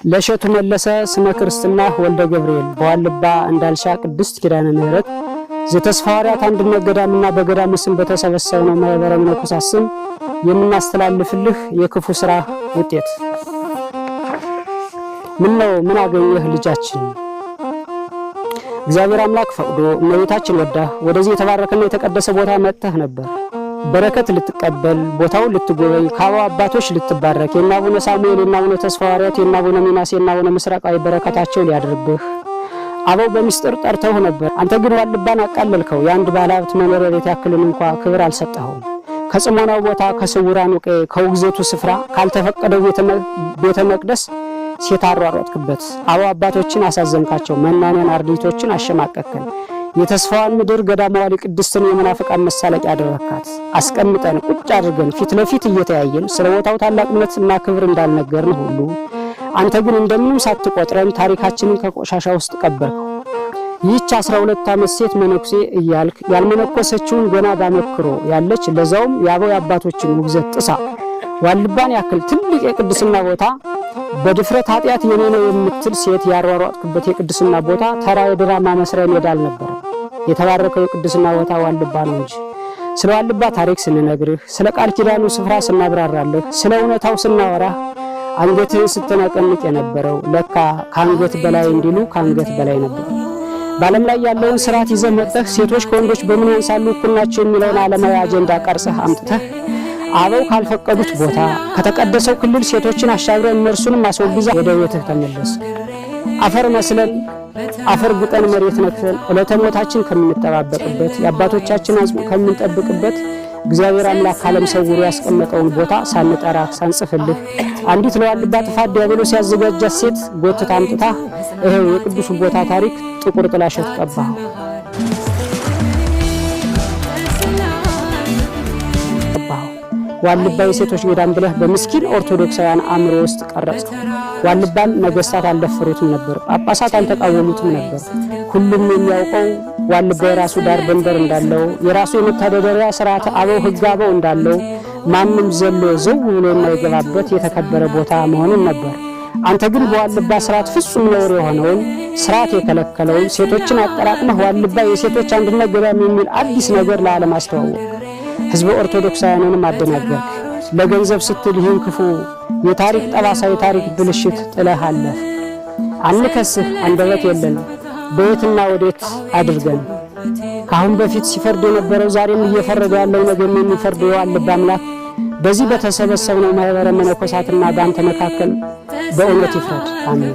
ለሸቱ መለሰ ስመ ክርስትና ወልደ ገብርኤል በዋልባ እንዳልሻ ቅድስት ኪዳነ ምህረት ዘተስፋ ሐዋርያት አንድነት ገዳምና በገዳሙ ስም በተሰበሰበው ማህበረ መነኮሳት ስም የምናስተላልፍልህ የክፉ ስራ ውጤት ምን አገኘህ ልጃችን? እግዚአብሔር አምላክ ፈቅዶ እመቤታችን ወዳ ወደዚህ የተባረከና የተቀደሰ ቦታ መጥተህ ነበር። በረከት ልትቀበል ቦታውን ልትጎበኝ ከአበው አባቶች ልትባረክ የእነ አቡነ ሳሙኤል የእነ አቡነ ተስፋ ሐዋርያት የእነ አቡነ ሚናስ የእነ አቡነ ምስራቃዊ በረከታቸው ሊያድርብህ አበው በሚስጥር ጠርተው ነበር። አንተ ግን ዋልባን አቃለልከው። የአንድ ባለሀብት መኖሪያ ቤት ያክልን እንኳን ክብር አልሰጠኸውም። ከጽሞናው ቦታ ከስውራኑ ቀይ ከውግዘቱ ስፍራ ካልተፈቀደው ቤተ መቅደስ ሴት አሯሯጥክበት። አበው አባቶችን አሳዘንካቸው። መናንያን አርድእቶችን አሸማቀቅከን። የተስፋዋን ምድር ገዳማዊ ቅድስትን የመናፍቃን መሳለቂያ አደረካት። አስቀምጠን ቁጭ አድርገን ፊት ለፊት እየተያየን ስለ ቦታው ታላቅነትና ክብር እንዳልነገርን ሁሉ አንተ ግን እንደምንም ሳትቆጥረን ታሪካችንን ከቆሻሻ ውስጥ ቀበርከው። ይህች 12 ዓመት ሴት መነኩሴ እያልክ ያልመነኮሰችውን ገና ባመክሮ ያለች ለዛውም የአበው አባቶችን ውግዘት ጥሳ ዋልባን ያክል ትልቅ የቅድስና ቦታ በድፍረት ኃጢአት የኔ ነው የምትል ሴት ያሯሯጥክበት የቅድስና ቦታ ተራ የድራማ መስሪያ ሜዳ አልነበረም። የተባረከው የቅድስና ቦታ ዋልባ ነው እንጂ። ስለ ዋልባ ታሪክ ስንነግርህ፣ ስለ ቃል ኪዳኑ ስፍራ ስናብራራለህ፣ ስለ እውነታው ስናወራህ አንገትህን ስትነቀንቅ የነበረው ለካ ከአንገት በላይ እንዲሉ ከአንገት በላይ ነበር። በዓለም ላይ ያለውን ስርዓት ይዘህ መጥተህ ሴቶች ከወንዶች በምን ያንሳሉ እኩል ናቸው የሚለውን ዓለማዊ አጀንዳ ቀርጸህ አምጥተህ አበው ካልፈቀዱት ቦታ ከተቀደሰው ክልል ሴቶችን አሻግረን እነርሱንም አስወግዛ ወደ ቤትህ ተመለስ። አፈር መስለን አፈር ግጠን መሬት ነክተን ዕለተ ሞታችን ከምንጠባበቅበት የአባቶቻችን አጽም ከምንጠብቅበት እግዚአብሔር አምላክ ዓለም ሰውሮ ያስቀመጠውን ቦታ ሳንጠራ ሳንጽፍልህ አንዲት ለዋልባ ጥፋት ዲያብሎስ ያዘጋጃት ሴት ጎትታ አምጥታ ይሄው የቅዱስ ቦታ ታሪክ ጥቁር ጥላሸት ቀባው። ዋልባ የሴቶች ገዳም ብለህ በምስኪን ኦርቶዶክሳውያን አእምሮ ውስጥ ቀረጽከው። ዋልባን ነገስታት አልደፈሩትም ነበር፣ ጳጳሳት አልተቃወሙትም ነበር። ሁሉም የሚያውቀው ዋልባ የራሱ ዳር ድንበር እንዳለው የራሱ የመተዳደሪያ ስርዓት አበው ሕግ አበው እንዳለው ማንም ዘሎ ዘው ብሎ የማይገባበት የተከበረ ቦታ መሆኑን ነበር። አንተ ግን በዋልባ ስርዓት ፍጹም ነውር የሆነውን ስርዓት የከለከለውን ሴቶችን አጠራቅመህ ዋልባ የሴቶች አንድነት ገዳም የሚል አዲስ ነገር ለዓለም አስተዋወቅ። ህዝበ ኦርቶዶክሳውያንንም አደናገርክ። ለገንዘብ ስትል ይህን ክፉ የታሪክ ጠባሳ የታሪክ ብልሽት ጥለህ አለፍ። አንከስህ፣ አንደበት የለን፣ በየትና ወዴት አድርገን። ካሁን በፊት ሲፈርድ የነበረው ዛሬም እየፈረደ ያለው ነገር የሚፈርድ የዋልባ አምላክ በዚህ በተሰበሰብነው ማህበረ መነኮሳትና በአንተ መካከል በእውነት ይፍረድ። አሜን።